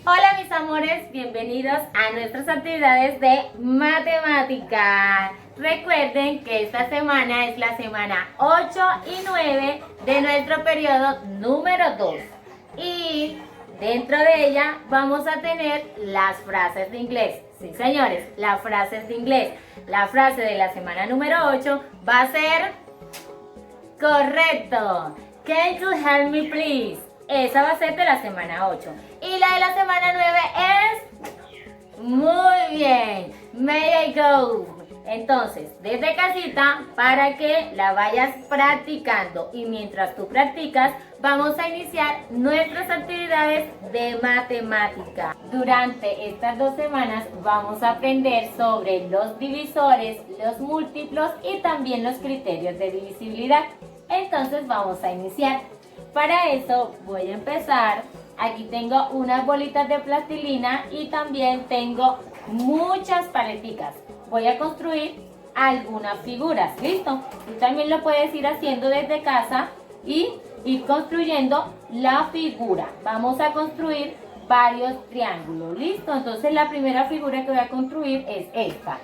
Hola mis amores, bienvenidos a nuestras actividades de matemática. Recuerden que esta semana es la semana 8 y 9 de nuestro periodo número 2. Y dentro de ella vamos a tener las frases de inglés. Sí, señores, las frases de inglés. La frase de la semana número 8 va a ser correcto. Can you help me please? Esa va a ser de la semana 8. Y la de la semana 9 es... Muy bien. May I go? Entonces, desde casita, para que la vayas practicando. Y mientras tú practicas, vamos a iniciar nuestras actividades de matemática. Durante estas 2 semanas vamos a aprender sobre los divisores, los múltiplos y también los criterios de divisibilidad. Entonces vamos a iniciar. Para eso voy a empezar. Aquí tengo unas bolitas de plastilina y también tengo muchas paleticas. Voy a construir algunas figuras, ¿listo? Tú también lo puedes ir haciendo desde casa y ir construyendo la figura. Vamos a construir varios triángulos, ¿listo? Entonces la primera figura que voy a construir es esta.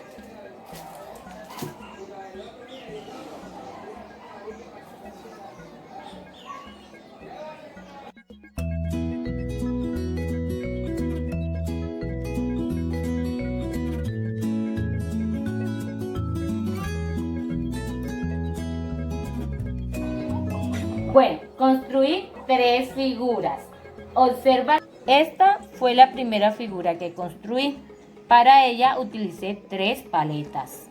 Bueno, construí 3 figuras. Observa, esta fue la primera figura que construí. Para ella utilicé 3 paletas.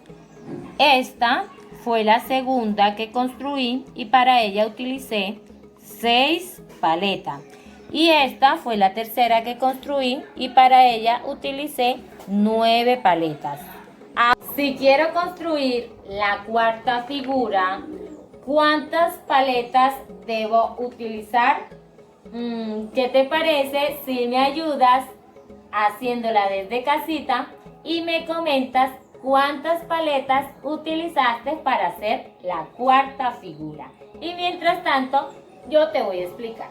Esta fue la segunda que construí y para ella utilicé 6 paletas. Y esta fue la tercera que construí y para ella utilicé 9 paletas. Si quiero construir la cuarta figura, ¿cuántas paletas debo utilizar? ¿Qué te parece si me ayudas haciéndola desde casita y me comentas cuántas paletas utilizaste para hacer la cuarta figura? Y mientras tanto, yo te voy a explicar.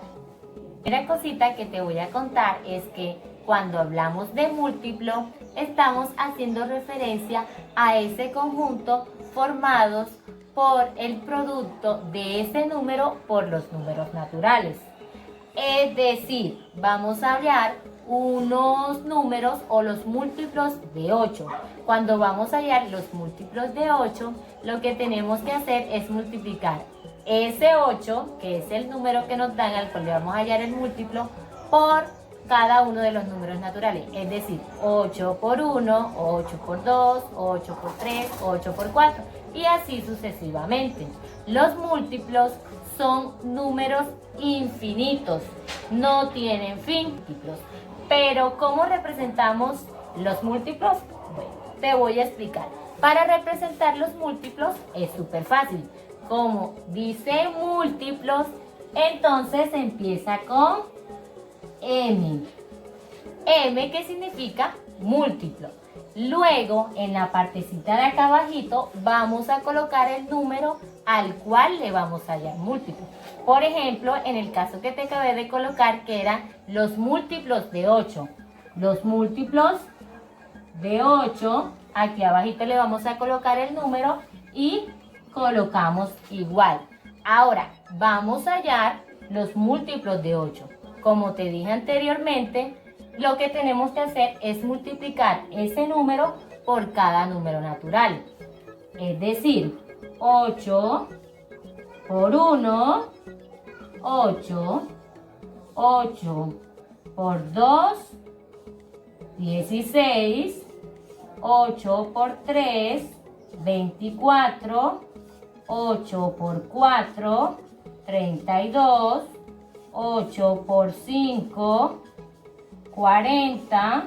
La primera cosita que te voy a contar es que cuando hablamos de múltiplo, estamos haciendo referencia a ese conjunto formados por el producto de ese número por los números naturales. Es decir, vamos a hallar unos números o los múltiplos de 8. Cuando vamos a hallar los múltiplos de 8, lo que tenemos que hacer es multiplicar ese 8, que es el número que nos dan al cual le vamos a hallar el múltiplo, por cada uno de los números naturales. Es decir, 8 por 1, 8 por 2, 8 por 3, 8 por 4 y así sucesivamente. Los múltiplos son números infinitos, no tienen fin. Pero ¿cómo representamos los múltiplos? Bueno, te voy a explicar. Para representar los múltiplos es súper fácil. Como dice múltiplos, entonces empieza con M. M, que significa múltiplo. Luego, en la partecita de acá abajito, vamos a colocar el número al cual le vamos a hallar múltiplo. Por ejemplo, en el caso que te acabé de colocar, que eran los múltiplos de 8. Los múltiplos de 8, aquí abajito le vamos a colocar el número y colocamos igual. Ahora, vamos a hallar los múltiplos de 8. Como te dije anteriormente, lo que tenemos que hacer es multiplicar ese número por cada número natural. Es decir, 8 por 1, 8, 8 por 2, 16, 8 por 3, 24, 8 por 4, 32, 8 por 5, 40,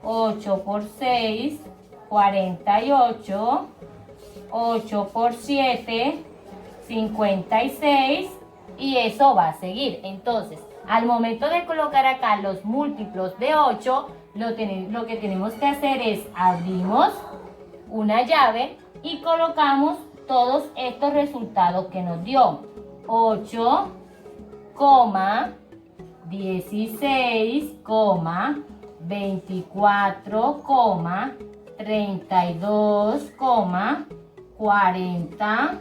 8 por 6, 48, 8 por 7, 56 y eso va a seguir. Entonces, al momento de colocar acá los múltiplos de 8, lo que tenemos que hacer es abrimos una llave y colocamos todos estos resultados que nos dio. 8, 16, 24, 32, 40,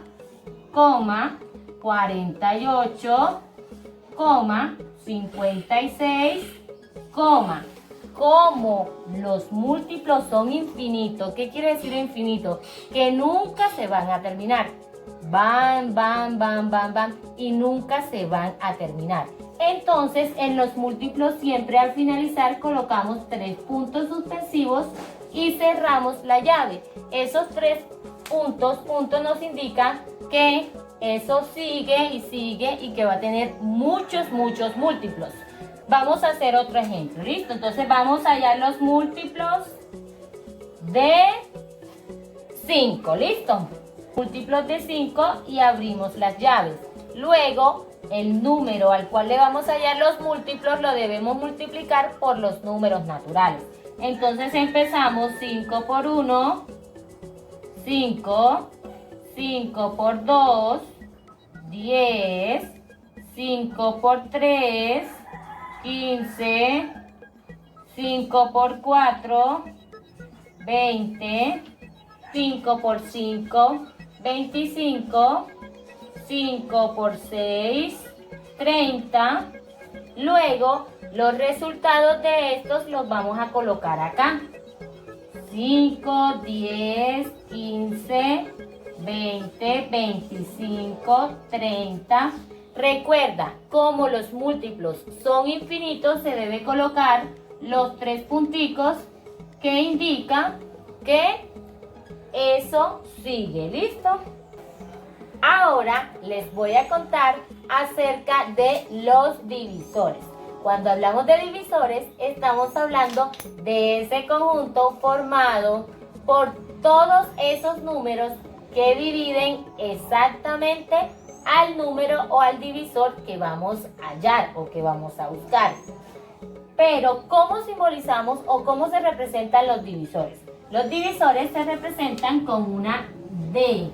48, 56, como los múltiplos son infinitos. ¿Qué quiere decir infinito? Que nunca se van a terminar. Van y nunca se van a terminar. Entonces, en los múltiplos siempre al finalizar colocamos 3 puntos suspensivos y cerramos la llave. Esos 3 puntos nos indican que eso sigue y que va a tener muchos múltiplos. Vamos a hacer otro ejemplo, ¿listo? Entonces vamos a hallar los múltiplos de 5, ¿listo? Múltiplos de 5 y abrimos las llaves. Luego, el número al cual le vamos a hallar los múltiplos lo debemos multiplicar por los números naturales. Entonces empezamos 5 por 1, 5, 5 por 2, 10, 5 por 3, 15, 5 por 4, 20, 5 por 5, 25, 5 por 6, 30. Luego, los resultados de estos los vamos a colocar acá. 5, 10, 15, 20, 25, 30. Recuerda, como los múltiplos son infinitos, se debe colocar los 3 punticos que indican que eso sigue. ¿Listo? Ahora les voy a contar acerca de los divisores. Cuando hablamos de divisores, estamos hablando de ese conjunto formado por todos esos números que dividen exactamente al número o al divisor que vamos a hallar o que vamos a buscar. Pero, ¿cómo simbolizamos o cómo se representan los divisores? Los divisores se representan con una D.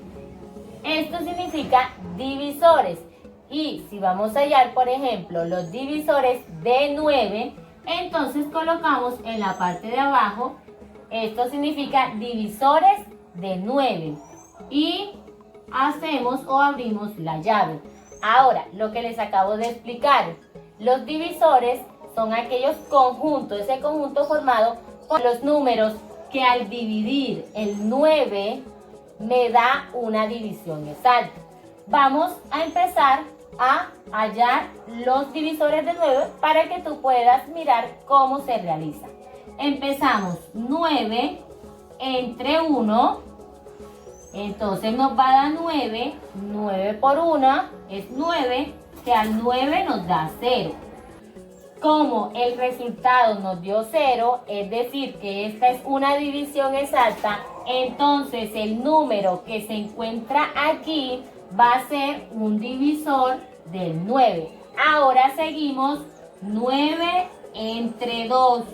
Esto significa divisores. Y si vamos a hallar, por ejemplo, los divisores de 9, entonces colocamos en la parte de abajo, esto significa divisores de 9. Y hacemos o abrimos la llave. Ahora, lo que les acabo de explicar, los divisores son aquellos conjuntos, ese conjunto formado por los números que al dividir el 9 me da una división exacta. Vamos a empezar a hallar los divisores de 9 para que tú puedas mirar cómo se realiza. Empezamos 9 entre 1, entonces nos va a dar 9, 9 por 1 es 9, que al 9 nos da 0. Como el resultado nos dio 0, es decir que esta es una división exacta, entonces el número que se encuentra aquí va a ser un divisor del 9. Ahora seguimos 9 entre 2.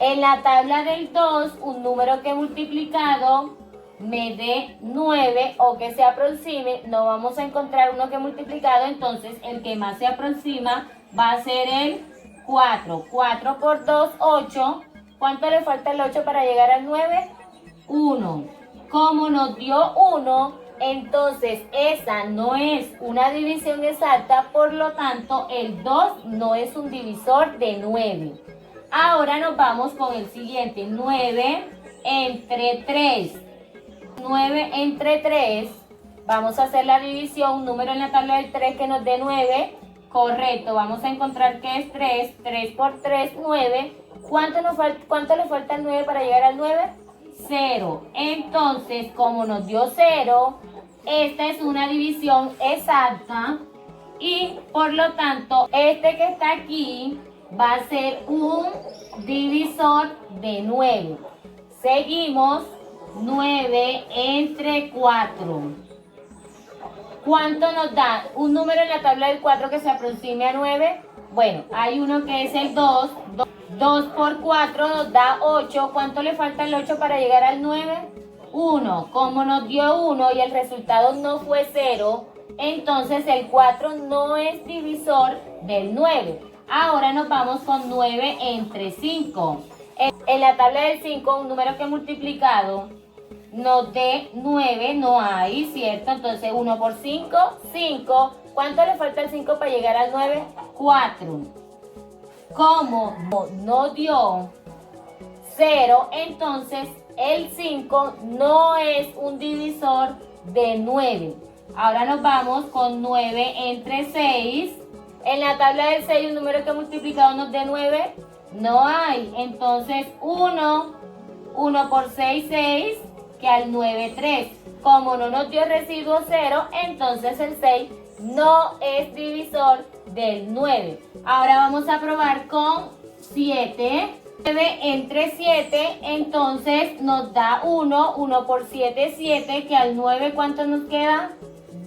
En la tabla del 2, un número que he multiplicado me dé 9 o que se aproxime, no vamos a encontrar uno que he multiplicado, entonces el que más se aproxima va a ser el 4. 4 por 2, 8. ¿Cuánto le falta el 8 para llegar al 9? 1. Como nos dio 1, entonces esa no es una división exacta, por lo tanto el 2 no es un divisor de 9. Ahora nos vamos con el siguiente, 9 entre 3. 9 entre 3, vamos a hacer la división, un número en la tabla del 3 que nos dé 9. Correcto, vamos a encontrar que es 3, 3 por 3, 9. ¿Cuánto le falta al 9 para llegar al 9? 0. Entonces, como nos dio 0, esta es una división exacta y por lo tanto, este que está aquí va a ser un divisor de 9. Seguimos, 9 entre 4. ¿Cuánto nos da? Un número en la tabla del 4 que se aproxime a 9. Bueno, hay uno que es el 2. 2 por 4 nos da 8. ¿Cuánto le falta al 8 para llegar al 9? 1. Como nos dio 1 y el resultado no fue 0, entonces el 4 no es divisor del 9. Ahora nos vamos con 9 entre 5. En la tabla del 5, un número que he multiplicado nos dé 9 no hay, ¿cierto? Entonces 1 por 5, 5. ¿Cuánto le falta al 5 para llegar al 9? 4. Como no dio 0, entonces el 5 no es un divisor de 9. Ahora nos vamos con 9 entre 6. En la tabla del 6, un número que multiplicado nos dé 9, no hay. Entonces 1 por 6, 6, que al 9, 3. Como no nos dio residuo 0, entonces el 6 no es divisor del 9. Ahora vamos a probar con 7. 9 entre 7, entonces nos da 1. 1 por 7, 7, que al 9, ¿cuánto nos queda?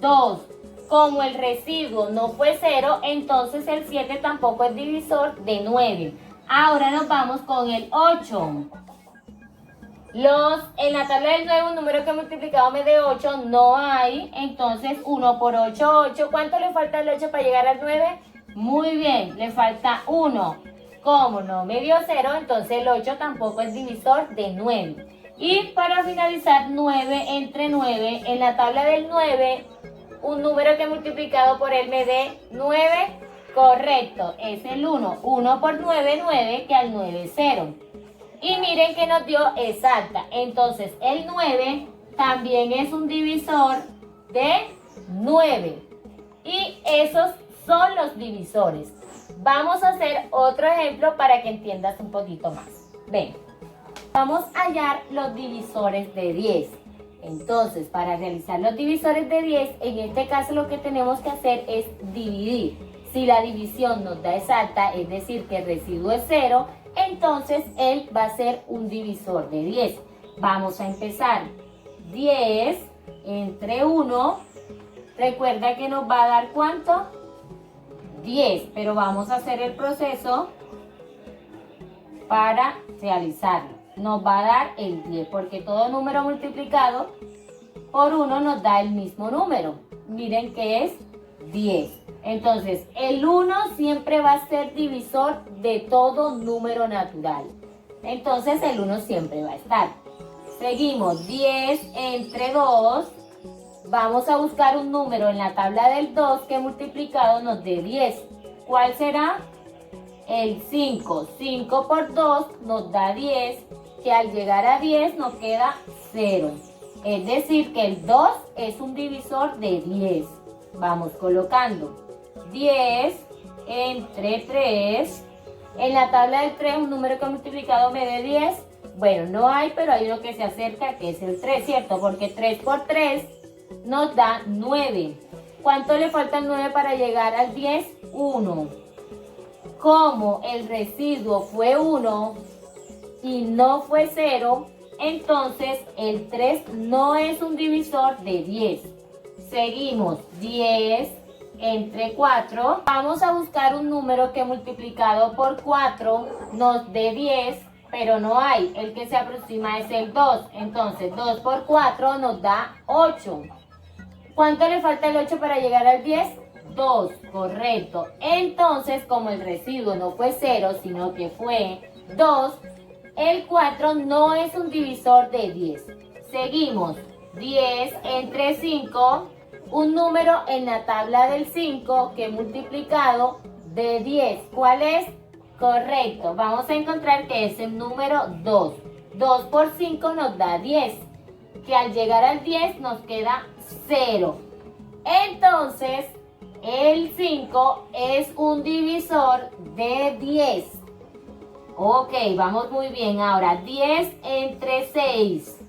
2. Como el residuo no fue 0, entonces el 7 tampoco es divisor de 9. Ahora nos vamos con el 8. En la tabla del 9, un número que he multiplicado me dé 8, no hay. Entonces 1 por 8, 8. ¿Cuánto le falta al 8 para llegar al 9? Muy bien, le falta 1. Como no me dio 0, entonces el 8 tampoco es divisor de 9. Y para finalizar, 9 entre 9. En la tabla del 9, un número que he multiplicado por él me dé 9. Correcto, es el 1. 1 por 9, 9, que al 9 es 0. Y miren que nos dio exacta. Entonces el 9 también es un divisor de 9. Y esos son los divisores. Vamos a hacer otro ejemplo para que entiendas un poquito más. Ven, vamos a hallar los divisores de 10. Entonces, para realizar los divisores de 10, en este caso lo que tenemos que hacer es dividir. Si la división nos da exacta, es decir, que el residuo es 0, entonces él va a ser un divisor de 10. Vamos a empezar. 10 entre 1. Recuerda que nos va a dar ¿cuánto? 10. Pero vamos a hacer el proceso para realizarlo. Nos va a dar el 10 porque todo número multiplicado por 1 nos da el mismo número. Miren que es 10. Entonces, el 1 siempre va a ser divisor de todo número natural. Entonces, el 1 siempre va a estar. Seguimos, 10 entre 2. Vamos a buscar un número en la tabla del 2 que multiplicado nos dé 10. ¿Cuál será? El 5. 5 por 2 nos da 10, que al llegar a 10 nos queda 0. Es decir, que el 2 es un divisor de 10. Vamos colocando. 10 entre 3. En la tabla del 3, un número que he multiplicado me dé 10. Bueno, no hay, pero hay uno que se acerca, que es el 3, ¿cierto? Porque 3 por 3 nos da 9. ¿Cuánto le falta al 9 para llegar al 10? 1. Como el residuo fue 1 y no fue 0, entonces el 3 no es un divisor de 10. Seguimos, 10 entre 4. Vamos a buscar un número que multiplicado por 4 nos dé 10, pero no hay. El que se aproxima es el 2. Entonces 2 por 4 nos da 8. ¿Cuánto le falta el 8 para llegar al 10? 2, correcto. Entonces, como el residuo no fue 0, sino que fue 2, el 4 no es un divisor de 10. Seguimos, 10 entre 5. Un número en la tabla del 5 que multiplicado de 10. ¿Cuál es? Correcto. Vamos a encontrar que es el número 2. 2 por 5 nos da 10. Que al llegar al 10 nos queda 0. Entonces, el 5 es un divisor de 10. Ok, vamos muy bien. Ahora, 10 entre 6.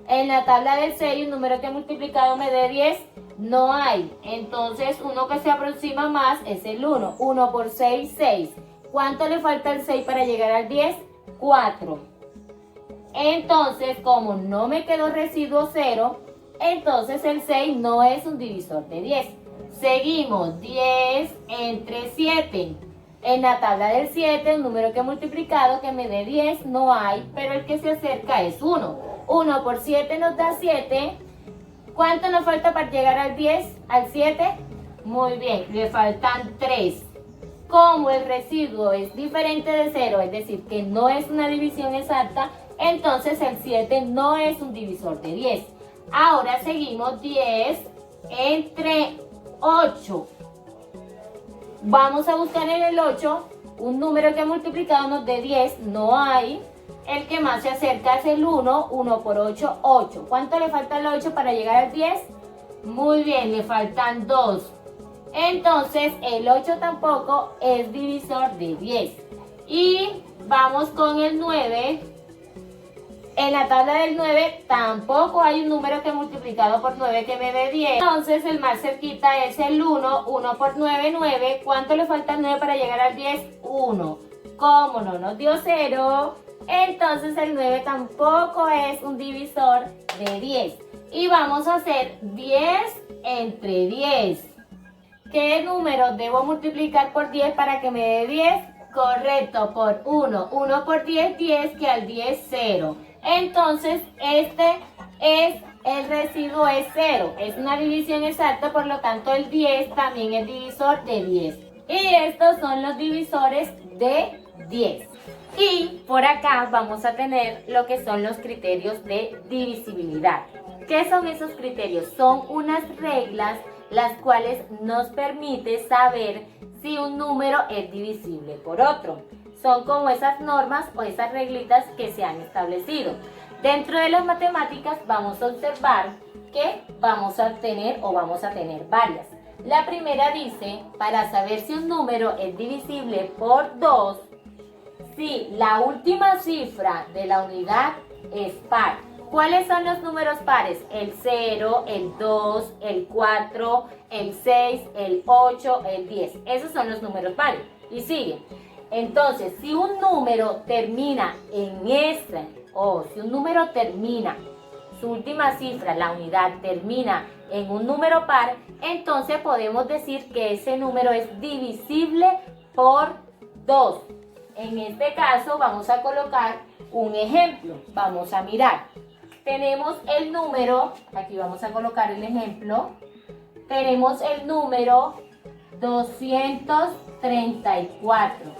En la tabla del 6, un número que he multiplicado me dé 10. No hay. Entonces, uno que se aproxima más es el 1. 1 por 6, 6. ¿Cuánto le falta al 6 para llegar al 10? 4. Entonces, como no me quedó residuo 0, entonces el 6 no es un divisor de 10. Seguimos, 10 entre 7. En la tabla del 7, un número que he multiplicado que me dé 10 no hay, pero el que se acerca es 1. 1 por 7 nos da 7. ¿Cuánto nos falta para llegar al 10? ¿Al 7? Muy bien, le faltan 3. Como el residuo es diferente de 0, es decir, que no es una división exacta, entonces el 7 no es un divisor de 10. Ahora seguimos 10 entre 8. Vamos a buscar en el 8 un número que multiplicado nos dé 10, no hay. El que más se acerca es el 1, 1 por 8, 8. ¿Cuánto le falta al 8 para llegar al 10? Muy bien, le faltan 2. Entonces el 8 tampoco es divisor de 10. Y vamos con el 9. En la tabla del 9 tampoco hay un número que multiplicado por 9 que me dé 10. Entonces el más cerquita es el 1. 1 por 9, 9. ¿Cuánto le falta al 9 para llegar al 10? 1. Como no nos dio 0, entonces el 9 tampoco es un divisor de 10. Y vamos a hacer 10 entre 10. ¿Qué número debo multiplicar por 10 para que me dé 10? Correcto, por 1. 1 por 10, 10, que al 10, 0. Entonces, el residuo es 0. Es una división exacta, por lo tanto, el 10 también es divisor de 10. Y estos son los divisores de 10. Y por acá vamos a tener lo que son los criterios de divisibilidad. ¿Qué son esos criterios? Son unas reglas las cuales nos permite saber si un número es divisible por otro. Son como esas normas o esas reglitas que se han establecido. Dentro de las matemáticas vamos a observar que vamos a tener varias. La primera dice, para saber si un número es divisible por 2, si la última cifra de la unidad es par. ¿Cuáles son los números pares? El 0, el 2, el 4, el 6, el 8, el 10. Esos son los números pares. Y sigue. Entonces, si un número termina en si un número termina, su última cifra, la unidad, termina en un número par, entonces podemos decir que ese número es divisible por 2. En este caso vamos a colocar un ejemplo. Vamos a mirar. Tenemos el número, aquí vamos a colocar el ejemplo. Tenemos el número 234.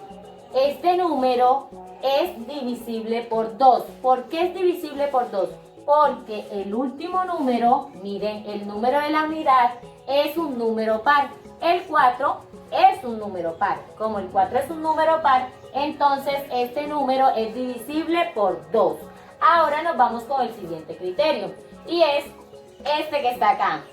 Este número es divisible por 2. ¿Por qué es divisible por 2? Porque el último número, miren, el número de la unidad es un número par. El 4 es un número par. Como el 4 es un número par, entonces este número es divisible por 2. Ahora nos vamos con el siguiente criterio, y es este que está acá.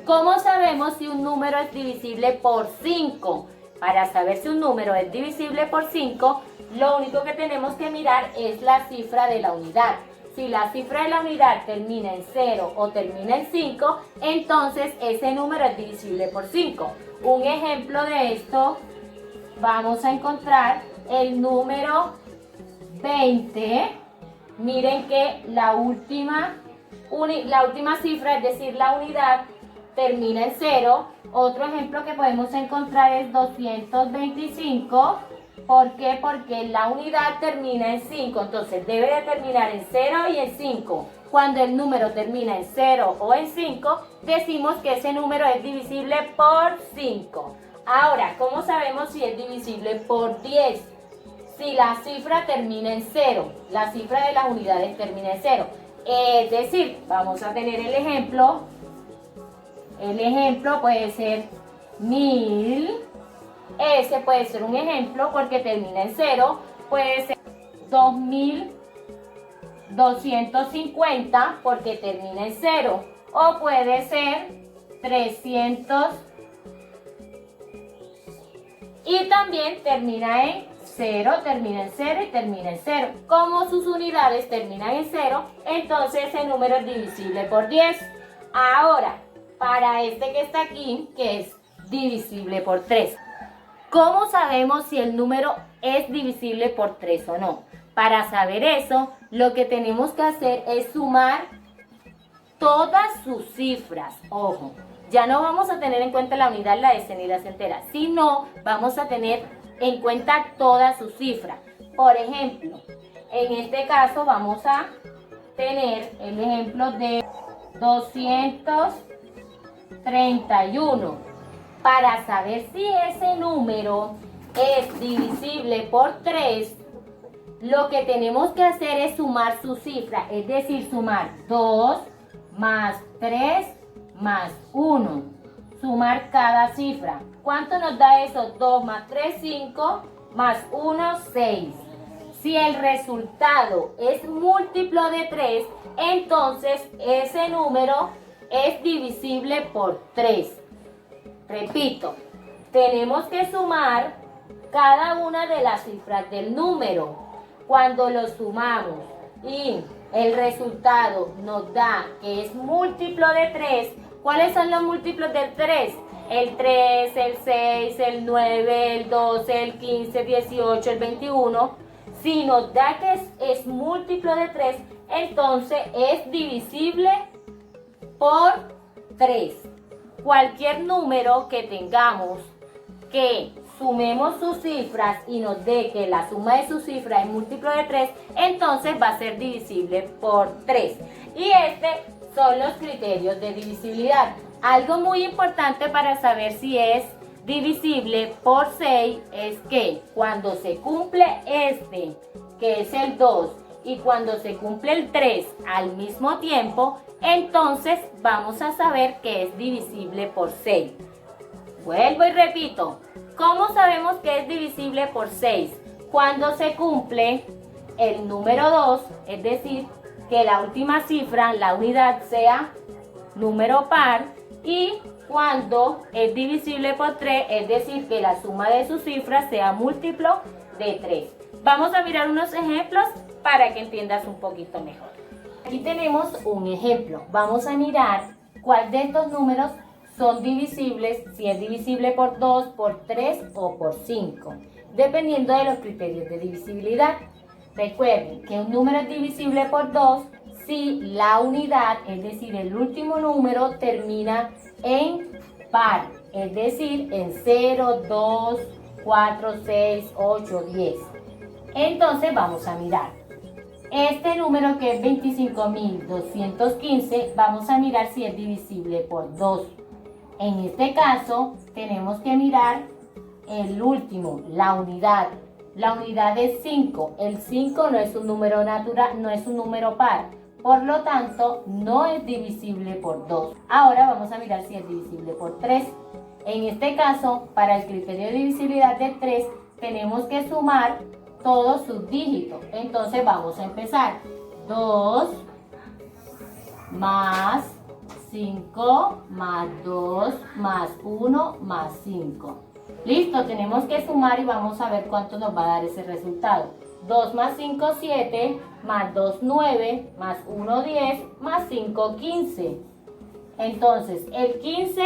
¿Cómo sabemos si un número es divisible por 5? Para saber si un número es divisible por 5, lo único que tenemos que mirar es la cifra de la unidad. Si la cifra de la unidad termina en 0 o termina en 5, entonces ese número es divisible por 5. Un ejemplo de esto, vamos a encontrar el número 20. Miren que la última cifra, es decir, la unidad, termina en 0. Otro ejemplo que podemos encontrar es 225. ¿Por qué? Porque la unidad termina en 5, entonces debe de terminar en 0 y en 5. Cuando el número termina en 0 o en 5, decimos que ese número es divisible por 5. Ahora, ¿cómo sabemos si es divisible por 10? Si la cifra termina en 0, la cifra de las unidades termina en 0. Es decir, vamos a tener el ejemplo. El ejemplo puede ser 1000. Ese puede ser un ejemplo porque termina en 0. Puede ser 2250 porque termina en 0. O puede ser 300 y también termina en 0, termina en 0 y termina en 0. Como sus unidades terminan en 0, entonces ese número es divisible por 10. Ahora, para este que está aquí, que es divisible por 3. ¿Cómo sabemos si el número es divisible por 3 o no? Para saber eso, lo que tenemos que hacer es sumar todas sus cifras. Ojo, ya no vamos a tener en cuenta la unidad, la decena y la centena, sino vamos a tener en cuenta todas sus cifras. Por ejemplo, en este caso vamos a tener el ejemplo de 231. Para saber si ese número es divisible por 3, lo que tenemos que hacer es sumar su cifra, es decir, sumar 2 más 3 más 1. Sumar cada cifra. ¿Cuánto nos da eso? 2 más 3, 5, más 1, 6. Si el resultado es múltiplo de 3, entonces ese número es divisible por 3. Repito, tenemos que sumar cada una de las cifras del número. Cuando lo sumamos y el resultado nos da que es múltiplo de 3, ¿cuáles son los múltiplos del 3? El 3, el 6, el 9, el 12, el 15, el 18, el 21. Si nos da que es múltiplo de 3, entonces es divisible por 3. Cualquier número que tengamos que sumemos sus cifras y nos dé que la suma de sus cifras es múltiplo de 3, entonces va a ser divisible por 3. Y estos son los criterios de divisibilidad. Algo muy importante para saber si es divisible por 6 es que cuando se cumple este, que es el 2, y cuando se cumple el 3 al mismo tiempo, entonces vamos a saber que es divisible por 6. Vuelvo y repito, ¿cómo sabemos que es divisible por 6? Cuando se cumple el número 2, es decir, que la última cifra, la unidad, sea número par, y cuando es divisible por 3, es decir, que la suma de sus cifras sea múltiplo de 3. Vamos a mirar unos ejemplos para que entiendas un poquito mejor. Aquí tenemos un ejemplo. Vamos a mirar cuál de estos números son divisibles, si es divisible por 2, por 3 o por 5, dependiendo de los criterios de divisibilidad. Recuerden que un número es divisible por 2 si la unidad, es decir, el último número, termina en par, es decir, en 0, 2, 4, 6, 8, 10. Entonces vamos a mirar. Este número que es 25.215, vamos a mirar si es divisible por 2. En este caso, tenemos que mirar el último, la unidad. La unidad es 5. El 5 no es un número natural, no es un número par. Por lo tanto, no es divisible por 2. Ahora vamos a mirar si es divisible por 3. En este caso, para el criterio de divisibilidad de 3, tenemos que sumar todos sus dígitos. Entonces vamos a empezar. 2 más 5 más 2 más 1 más 5. Listo, tenemos que sumar y vamos a ver cuánto nos va a dar ese resultado. 2 más 5, 7, más 2, 9, más 1, 10, más 5, 15. Entonces, el 15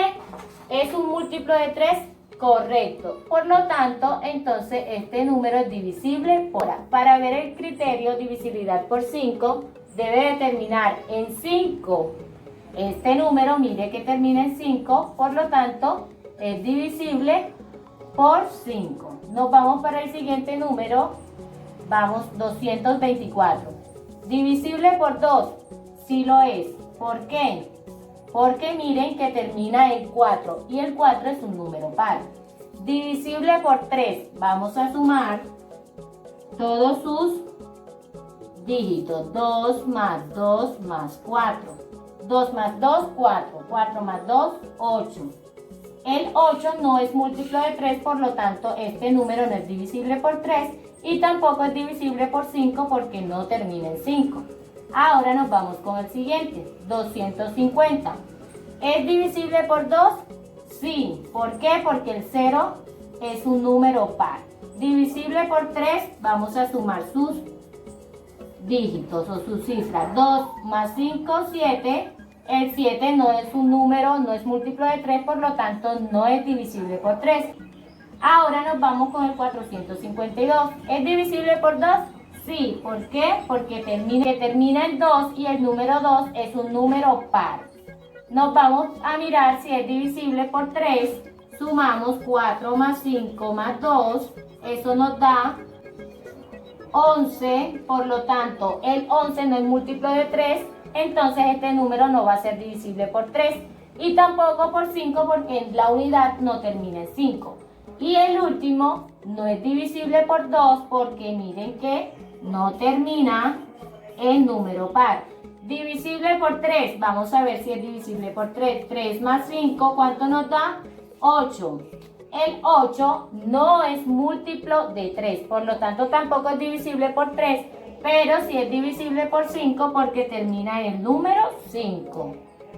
es un múltiplo de 3, correcto. Por lo tanto, entonces este número es divisible por A. Para ver el criterio de divisibilidad por 5, debe de terminar en 5. Este número, mire que termina en 5, por lo tanto, es divisible por 5. Nos vamos para el siguiente número. Vamos, 224. Divisible por 2, sí lo es. ¿Por qué? Porque miren que termina en 4 y el 4 es un número par. Divisible por 3, vamos a sumar todos sus dígitos. 2 más 2 más 4. 2 más 2, 4. 4 más 2, 8. El 8 no es múltiplo de 3, por lo tanto este número no es divisible por 3 y tampoco es divisible por 5 porque no termina en 5. Ahora nos vamos con el siguiente, 250. ¿Es divisible por 2? Sí. ¿Por qué? Porque el 0 es un número par. Divisible por 3, vamos a sumar sus dígitos o sus cifras. 2 más 5, 7. El 7 no es un número, no es múltiplo de 3, por lo tanto no es divisible por 3. Ahora nos vamos con el 452. ¿Es divisible por 2? Sí. ¿Por qué? Porque termina en 2 y el número 2 es un número par. Nos vamos a mirar si es divisible por 3. Sumamos 4 más 5 más 2. Eso nos da 11. Por lo tanto, el 11 no es múltiplo de 3. Entonces este número no va a ser divisible por 3 y tampoco por 5 porque la unidad no termina en 5. Y el último no es divisible por 2 porque miren que no termina en número par. Divisible por 3, vamos a ver si es divisible por 3. 3 más 5, ¿cuánto nos da? 8. El 8 no es múltiplo de 3, por lo tanto tampoco es divisible por 3, pero sí es divisible por 5 porque termina en el número 5.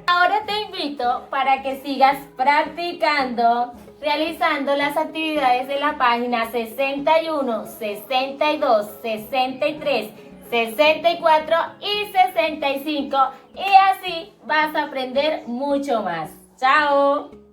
Ahora te invito para que sigas practicando, realizando las actividades de la página 61, 62, 63, 64 y 65 y así vas a aprender mucho más. ¡Chao!